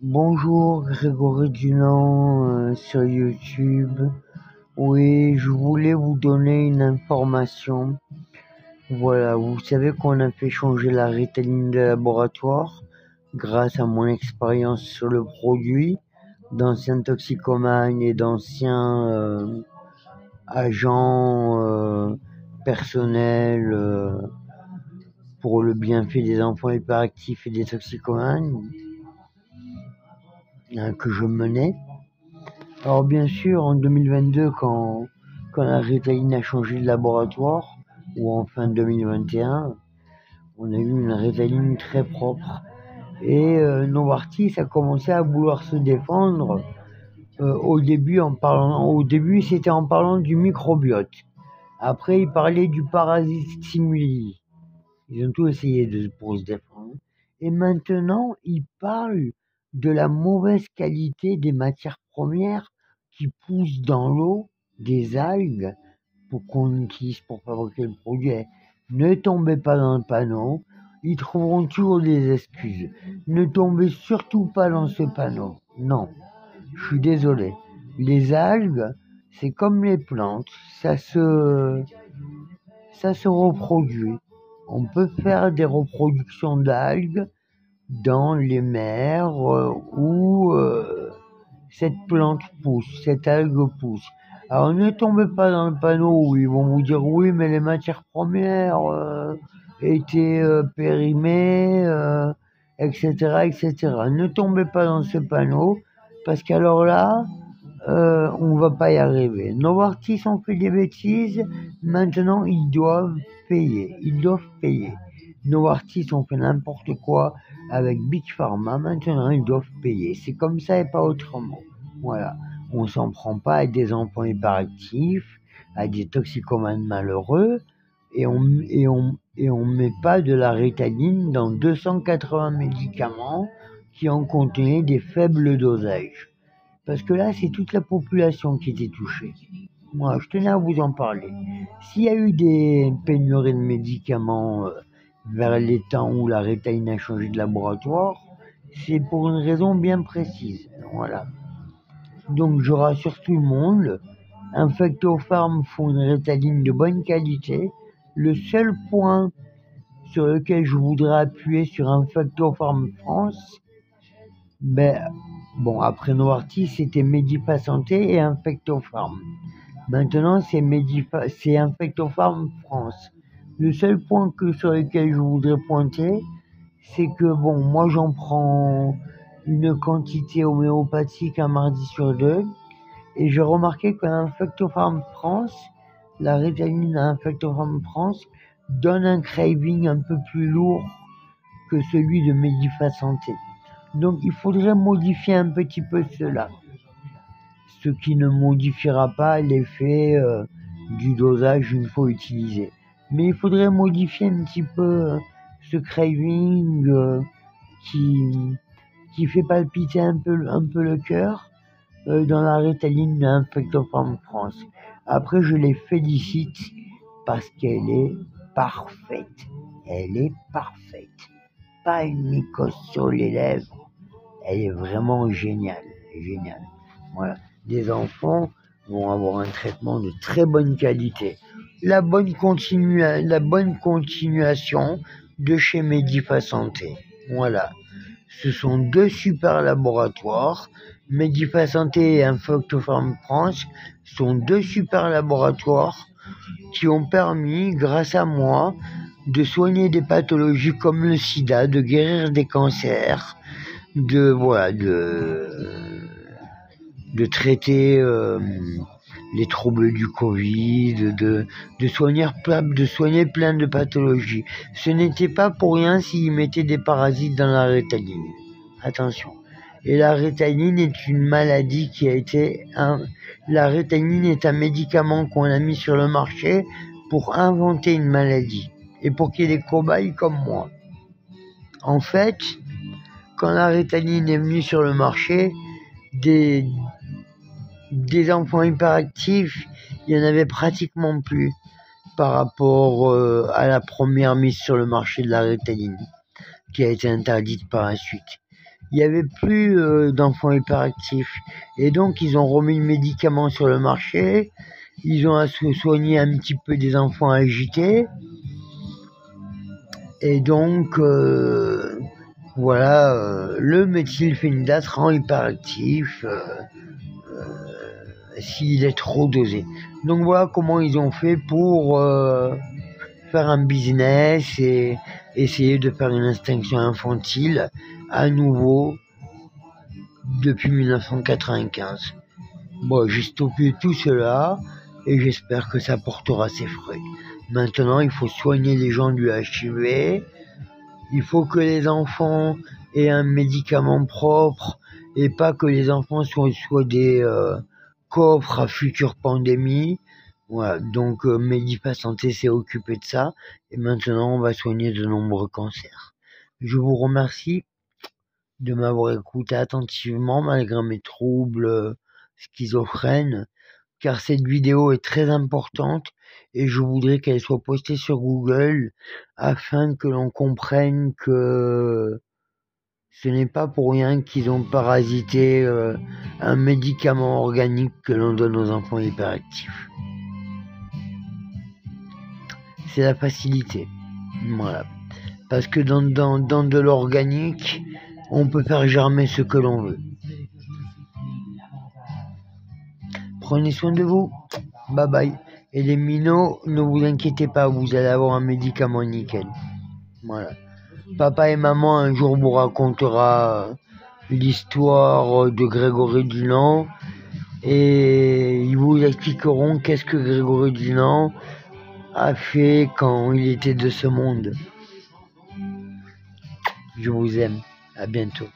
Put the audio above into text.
Bonjour, Grégory Dunant sur YouTube. Oui, je voulais vous donner une information. Voilà, vous savez qu'on a fait changer la Ritaline de laboratoire grâce à mon expérience sur le produit, d'anciens toxicomanes et d'anciens agents personnels pour le bienfait des enfants hyperactifs et des toxicomanes que je menais. Alors bien sûr, en 2022, quand la Ritaline a changé de laboratoire, ou en fin 2021, on a eu une Ritaline très propre. Et Novartis a commencé à vouloir se défendre au début c'était en parlant du microbiote. Après, ils parlaient du parasite stimuli. Ils ont tout essayé pour se défendre. Et maintenant, ils parlent de la mauvaise qualité des matières premières qui poussent dans l'eau, des algues, pour qu'on utilise pour fabriquer le produit. Ne tombez pas dans le panneau. Ils trouveront toujours des excuses. Ne tombez surtout pas dans ce panneau. Non, je suis désolé. Les algues, c'est comme les plantes. Ça se reproduit. On peut faire des reproductions d'algues dans les mers où cette plante pousse, cette algue pousse. Alors ne tombez pas dans le panneau où ils vont vous dire oui, mais les matières premières étaient périmées, etc., etc. Ne tombez pas dans ce panneau parce qu'alors là, on va pas y arriver. Novartis ont fait des bêtises, maintenant ils doivent payer. Novartis ont fait n'importe quoi avec Big Pharma, maintenant ils doivent payer. C'est comme ça et pas autrement. Voilà. On s'en prend pas à des enfants hyperactifs, à des toxicomanes malheureux, et on met pas de la Ritaline dans 280 médicaments qui en contenaient des faibles dosages. Parce que là, c'est toute la population qui était touchée. Moi, je tenais à vous en parler. S'il y a eu des pénuries de médicaments vers les temps où la Ritaline a changé de laboratoire, c'est pour une raison bien précise. Voilà. Donc, je rassure tout le monde. Infectopharm font une Ritaline de bonne qualité. Le seul point sur lequel je voudrais appuyer sur Infectopharm France, bon, après Novartis, c'était Medipa Santé et Infectopharm. Maintenant, c'est Infectopharm France. Le seul point sur lequel je voudrais pointer, c'est que, bon, moi j'en prends une quantité homéopathique un mardi sur deux, et j'ai remarqué que Infectopharm France, la Ritaline à Infectopharm France, donne un craving un peu plus lourd que celui de Medipa Santé. Donc il faudrait modifier un petit peu cela, ce qui ne modifiera pas l'effet du dosage une fois utilisé. Mais il faudrait modifier un petit peu ce craving qui fait palpiter un peu le cœur dans la Ritaline Infectopharm France. Après, je les félicite parce qu'elle est parfaite. Elle est parfaite. Pas une mycose sur les lèvres. Elle est vraiment géniale. Voilà. Les enfants vont avoir un traitement de très bonne qualité. La bonne continuation de chez Medipa Santé. Voilà. Ce sont deux super laboratoires. Medipa Santé et Infectopharm France sont deux super laboratoires qui ont permis, grâce à moi, de soigner des pathologies comme le sida, de guérir des cancers, de traiter les troubles du Covid, de soigner plein de pathologies. Ce n'était pas pour rien s'ils mettaient des parasites dans la Ritaline. Attention. Et la Ritaline est une maladie la Ritaline est un médicament qu'on a mis sur le marché pour inventer une maladie et pour qu'il y ait des cobayes comme moi. En fait, quand la Ritaline est venue sur le marché, des enfants hyperactifs, il y en avait pratiquement plus par rapport à la première mise sur le marché de la Ritaline, qui a été interdite par la suite. il n'y avait plus d'enfants hyperactifs. Et donc, ils ont remis le médicament sur le marché. Ils ont soigné un petit peu des enfants agités. Et donc, voilà, le méthylphénidate rend hyperactif s'il est trop dosé. Donc voilà comment ils ont fait pour faire un business et essayer de faire une extinction infantile à nouveau depuis 1995. Bon, j'ai stoppé tout cela et j'espère que ça portera ses fruits. Maintenant, il faut soigner les gens du HIV. Il faut que les enfants aient un médicament propre et pas que les enfants soient des coffres à futures pandémies. Voilà, donc Medipa Santé s'est occupé de ça et maintenant on va soigner de nombreux cancers. Je vous remercie de m'avoir écouté attentivement malgré mes troubles schizophrènes, car cette vidéo est très importante et je voudrais qu'elle soit postée sur Google afin que l'on comprenne que ce n'est pas pour rien qu'ils ont parasité un médicament organique que l'on donne aux enfants hyperactifs. C'est la facilité. Voilà. Parce que dans de l'organique, on peut faire germer ce que l'on veut. Prenez soin de vous. Bye bye. Et les minots, ne vous inquiétez pas, vous allez avoir un médicament nickel. Voilà. Papa et maman un jour vous racontera l'histoire de Grégory Dunant et ils vous expliqueront qu'est-ce que Grégory Dunant a fait quand il était de ce monde. Je vous aime. À bientôt.